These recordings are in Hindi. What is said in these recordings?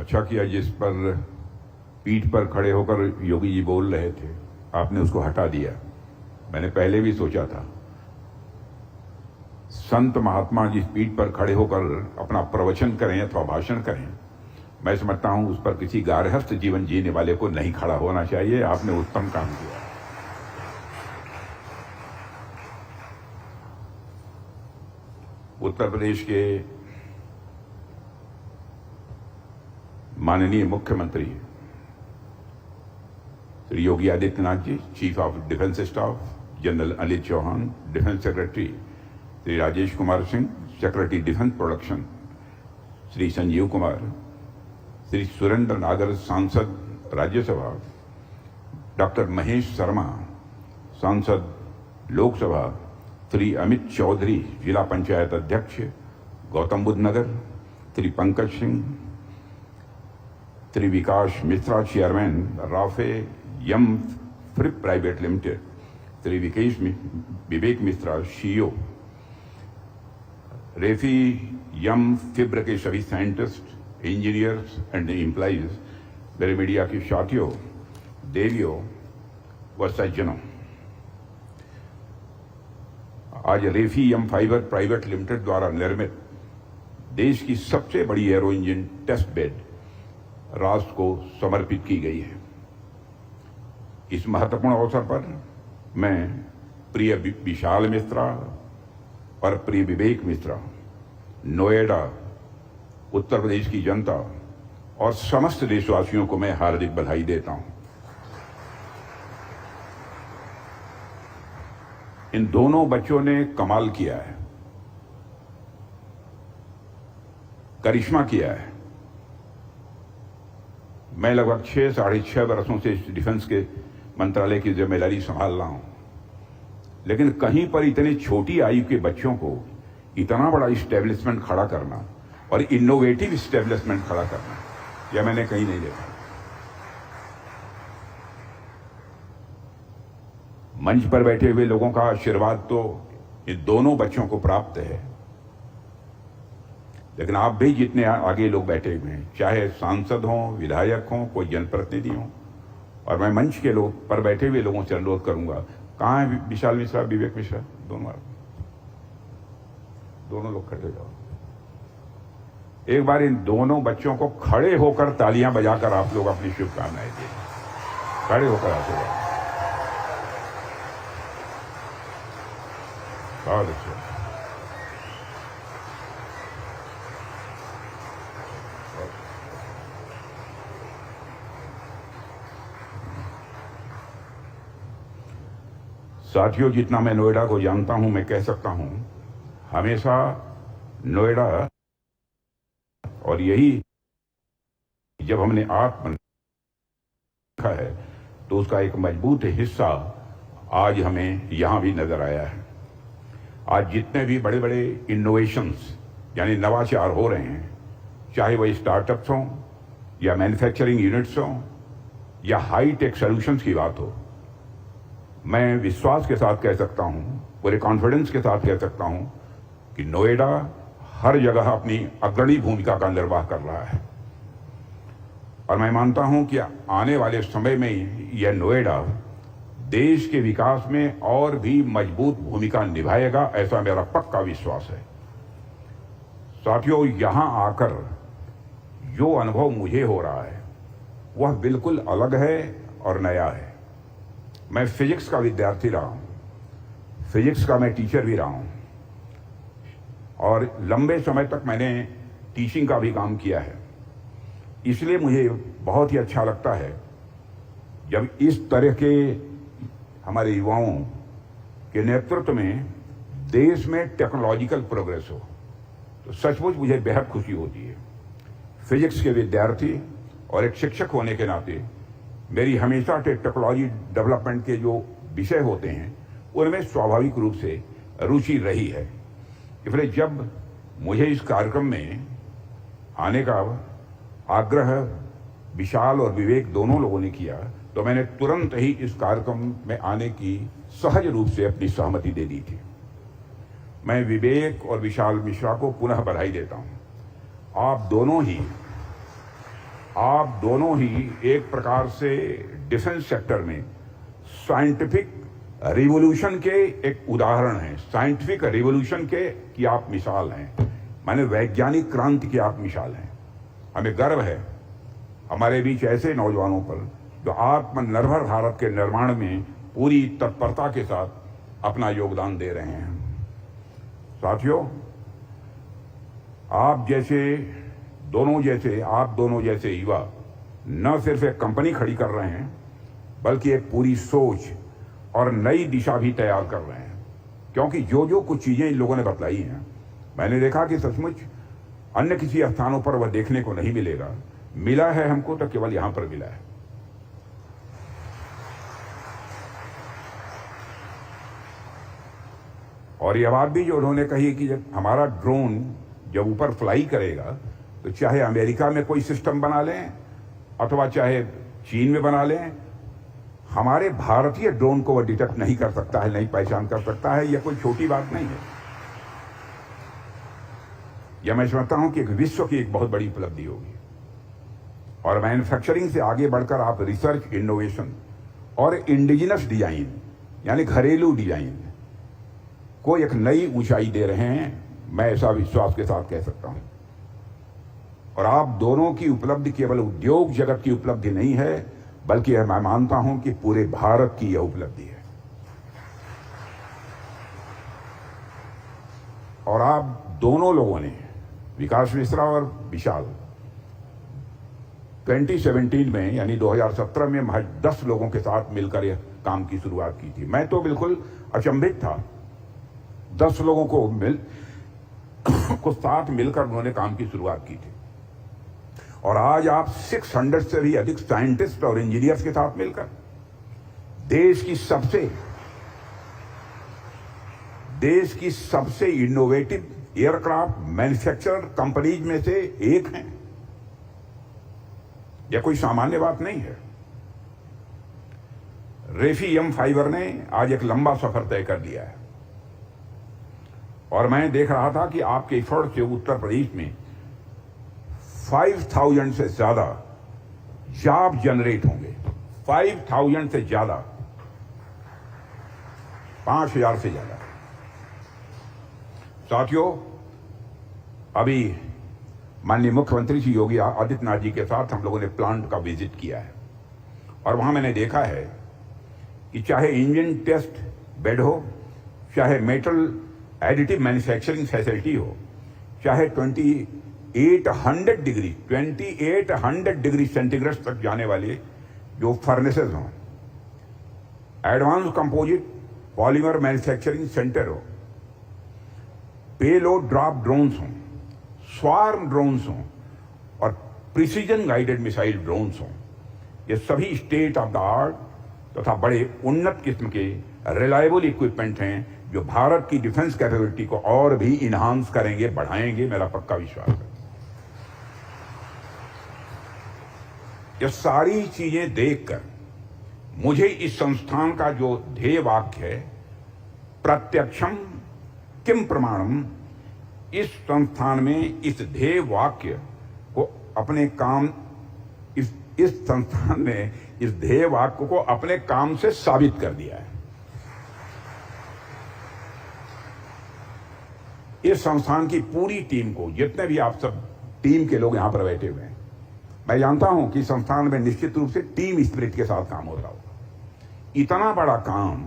अच्छा किया जिस पर पीठ पर खड़े होकर योगी जी बोल रहे थे, आपने उसको हटा दिया। मैंने पहले भी सोचा था, संत महात्मा जिस पीठ पर खड़े होकर अपना प्रवचन करें अथवा भाषण करें, मैं समझता हूं उस पर किसी गारहस्थ जीवन जीने वाले को नहीं खड़ा होना चाहिए। आपने उत्तम काम किया। उत्तर प्रदेश के माननीय मुख्यमंत्री Shri Yogi Adityanath ji, chief of defence staff general Anil Chauhan, defence secretary Shri Rajesh Kumar Singh, secretary defence production Shri Sanjeev Kumar, Shri Surendra Nagar सांसद राज्यसभा, डॉक्टर महेश शर्मा सांसद लोकसभा, श्री अमित चौधरी जिला पंचायत अध्यक्ष गौतम बुद्ध नगर, श्री पंकज सिंह, श्री विकास मिश्रा चेयरमैन राफे यम फ्रिप private limited, Shri Vivek Mishra CEO, रेफी यम फिब्र के सभी साइंटिस्ट, इंजीनियर्स एंड एम्प्लॉइज, मेरे मीडिया की साथियों, देवियों व सज्जनों, आज रेफी यम फाइबर प्राइवेट लिमिटेड द्वारा निर्मित देश की सबसे बड़ी एरो इंजन टेस्ट बेड राष्ट्र को समर्पित की गई है। इस महत्वपूर्ण अवसर पर मैं प्रिय विशाल मिश्रा और प्रिय विवेक मिश्रा, नोएडा, उत्तर प्रदेश की जनता और समस्त देशवासियों को मैं हार्दिक बधाई देता हूं। इन दोनों बच्चों ने कमाल किया है, करिश्मा किया है। मैं लगभग 6-6.5 वर्षों से डिफेंस के मंत्रालय की जिम्मेदारी संभाल रहा हूं, लेकिन कहीं पर इतने छोटी आयु के बच्चों को इतना बड़ा इस्टेब्लिशमेंट खड़ा करना और इनोवेटिव इस्टेब्लिशमेंट खड़ा करना, यह मैंने कहीं नहीं देखा। मंच पर बैठे हुए लोगों का आशीर्वाद तो इन दोनों बच्चों को प्राप्त है, लेकिन आप भी जितने आगे लोग बैठे हुए हैं, चाहे सांसद हों, विधायक हों, कोई जनप्रतिनिधि हों, और मैं मंच के लोग पर बैठे हुए लोगों से अनुरोध करूंगा, कहाँ है विशाल मिश्रा, विवेक मिश्रा, दोनों लोग खड़े हो जाओ। एक बार इन दोनों बच्चों को खड़े होकर तालियां बजाकर आप लोग अपनी शुभकामनाएं दें। खड़े होकर आते जाओ। बहुत अच्छा। साथियों, जितना मैं नोएडा को जानता हूं, मैं कह सकता हूं हमेशा नोएडा, और यही जब हमने आत्म देखा है तो उसका एक मजबूत हिस्सा आज हमें यहां भी नजर आया है। आज जितने भी बड़े बड़े इनोवेशंस यानी नवाचार हो रहे हैं, चाहे वह स्टार्टअप्स हों या मैन्युफैक्चरिंग यूनिट्स हों या हाई टेक सॉल्यूशंस की बात हो, मैं विश्वास के साथ कह सकता हूं, पूरे कॉन्फिडेंस के साथ कह सकता हूं कि नोएडा हर जगह अपनी अग्रणी भूमिका का निर्वाह कर रहा है। और मैं मानता हूं कि आने वाले समय में यह नोएडा देश के विकास में और भी मजबूत भूमिका निभाएगा, ऐसा मेरा पक्का विश्वास है। साथियों, यहां आकर जो अनुभव मुझे हो रहा है वह बिल्कुल अलग है और नया है। मैं फिजिक्स का विद्यार्थी रहा हूं, फिजिक्स का मैं टीचर भी रहा हूं, और लंबे समय तक मैंने टीचिंग का भी काम किया है। इसलिए मुझे बहुत ही अच्छा लगता है जब इस तरह के हमारे युवाओं के नेतृत्व में देश में टेक्नोलॉजिकल प्रोग्रेस हो, तो सचमुच मुझे बेहद खुशी होती है। फिजिक्स के विद्यार्थी और एक शिक्षक होने के नाते मेरी हमेशा टेक्नोलॉजी डेवलपमेंट के जो विषय होते हैं उनमें स्वाभाविक रूप से रुचि रही है। इसलिए जब मुझे इस कार्यक्रम में आने का आग्रह विशाल और विवेक दोनों लोगों ने किया, तो मैंने तुरंत ही इस कार्यक्रम में आने की सहज रूप से अपनी सहमति दे दी थी। मैं विवेक और विशाल मिश्रा को पुनः बधाई देता हूं। आप दोनों ही आप दोनों ही एक प्रकार से डिफेंस सेक्टर में साइंटिफिक रिवॉल्यूशन के एक उदाहरण हैं, साइंटिफिक रिवॉल्यूशन के की आप मिसाल हैं, माने वैज्ञानिक क्रांति की आप मिसाल हैं। हमें गर्व है हमारे बीच ऐसे नौजवानों पर जो आत्मनिर्भर भारत के निर्माण में पूरी तत्परता के साथ अपना योगदान दे रहे हैं। साथियों, आप दोनों जैसे युवा न सिर्फ एक कंपनी खड़ी कर रहे हैं बल्कि एक पूरी सोच और नई दिशा भी तैयार कर रहे हैं, क्योंकि जो कुछ चीजें इन लोगों ने बतलाई हैं मैंने देखा कि सचमुच अन्य किसी स्थानों पर वह देखने को नहीं मिलेगा। मिला है हमको तो केवल यहां पर मिला है। और यह बात भी जो उन्होंने कही कि जब हमारा ड्रोन जब ऊपर फ्लाई करेगा तो चाहे अमेरिका में कोई सिस्टम बना लें अथवा चाहे चीन में बना लें, हमारे भारतीय ड्रोन को वह डिटेक्ट नहीं कर सकता है, नहीं पहचान कर सकता है। यह कोई छोटी बात नहीं है। यह मैं समझता हूं कि एक विश्व की एक बहुत बड़ी उपलब्धि होगी। और मैन्युफैक्चरिंग से आगे बढ़कर आप रिसर्च, इनोवेशन और इंडिजिनस डिजाइन यानी घरेलू डिजाइन को एक नई ऊंचाई दे रहे हैं, मैं ऐसा विश्वास के साथ कह सकता हूं। और आप दोनों की उपलब्धि केवल उद्योग जगत की उपलब्धि नहीं है, बल्कि मैं मानता हूं कि पूरे भारत की यह उपलब्धि है। और आप दोनों लोगों ने, विकास मिश्रा और विशाल, 2017 में यानी 2017 में महज 10 लोगों के साथ मिलकर यह काम की शुरुआत की थी। मैं तो बिल्कुल अचंभित था। 10 लोगों को साथ मिलकर उन्होंने काम की शुरुआत की थी। और आज आप 600 से भी अधिक साइंटिस्ट और इंजीनियर्स के साथ मिलकर देश की सबसे इनोवेटिव एयरक्राफ्ट मैन्युफैक्चरर कंपनीज में से एक हैं। यह कोई सामान्य बात नहीं है। रेफी फाइबर ने आज एक लंबा सफर तय कर लिया है। और मैं देख रहा था कि आपके एफर्ट से उत्तर प्रदेश में 5000 से ज्यादा जॉब जनरेट होंगे। 5000 से ज्यादा, 5000 से ज्यादा। साथियों, अभी माननीय मुख्यमंत्री श्री योगी आदित्यनाथ जी के साथ हम लोगों ने प्लांट का विजिट किया है और वहां मैंने देखा है कि चाहे इंजन टेस्ट बेड हो, चाहे मेटल एडिटिव मैन्युफैक्चरिंग फैसिलिटी हो, चाहे 2800 डिग्री सेंटीग्रेड तक जाने वाले जो फर्नेसेस हों, advance composite polymer manufacturing centre हो, पेलोड ड्रॉप ड्रोन्स हों, स्वार्म ड्रोन्स हों और प्रिसीजन गाइडेड मिसाइल ड्रोन्स हों, ये सभी स्टेट ऑफ द आर्ट तथा बड़े उन्नत किस्म के रिलायबल इक्विपमेंट हैं जो भारत की डिफेंस कैपेबिलिटी को और भी इन्हांस करेंगे, बढ़ाएंगे, मेरा पक्का विश्वास है। ये सारी चीजें देखकर मुझे इस संस्थान का जो ध्येय वाक्य है, प्रत्यक्षम किम प्रमाणम, इस संस्थान में इस ध्येय वाक्य को अपने काम इस संस्थान ने इस ध्येय वाक्य को अपने काम से साबित कर दिया है। इस संस्थान की पूरी टीम को, जितने भी आप सब टीम के लोग यहां पर बैठे हुए हैं, मैं जानता हूं कि संस्थान में निश्चित रूप से टीम स्पिरिट के साथ काम होता होगा। इतना बड़ा काम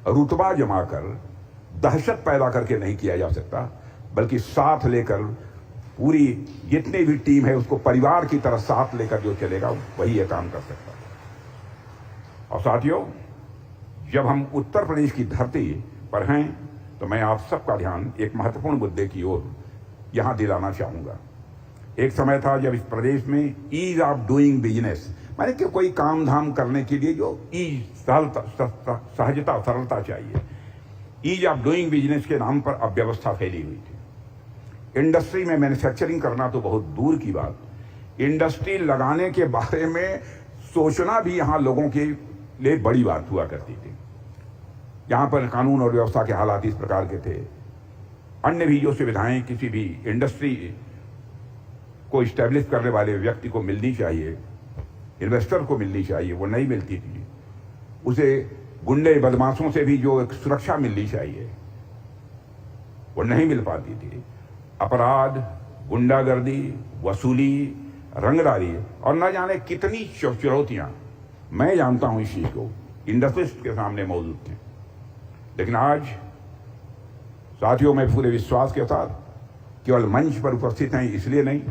रुतबा जमाकर, दहशत पैदा करके नहीं किया जा सकता, बल्कि साथ लेकर पूरी जितनी भी टीम है उसको परिवार की तरह साथ लेकर जो चलेगा वही यह काम कर सकता है। और साथियों, जब हम उत्तर प्रदेश की धरती पर हैं तो मैं आप सबका ध्यान एक महत्वपूर्ण मुद्दे की ओर यहां दिलाना चाहूंगा। एक समय था जब इस प्रदेश में ईज ऑफ डूइंग बिजनेस, माने कि कोई काम धाम करने के लिए जो सहजता, सरलता चाहिए, ईज ऑफ डूइंग बिजनेस के नाम पर अव्यवस्था फैली हुई थी। इंडस्ट्री में मैन्युफैक्चरिंग करना तो बहुत दूर की बात, इंडस्ट्री लगाने के बारे में सोचना भी यहां लोगों के लिए बड़ी बात हुआ करती थी। यहां पर कानून और व्यवस्था के हालात इस प्रकार के थे, अन्य भी जो सुविधाएं किसी भी इंडस्ट्री को इस्टेब्लिश करने वाले व्यक्ति को मिलनी चाहिए, इन्वेस्टर को मिलनी चाहिए, वो नहीं मिलती थी। उसे गुंडे बदमाशों से भी जो एक सुरक्षा मिलनी चाहिए वो नहीं मिल पाती थी। अपराध, गुंडागर्दी, वसूली, रंगदारी और न जाने कितनी चुनौतियां मैं जानता हूं इस चीज को इंडस्ट्रिस्ट के सामने मौजूद थी। लेकिन आज साथियों, मैं पूरे विश्वास के साथ केवल मंच पर उपस्थित हैं इसलिए नहीं,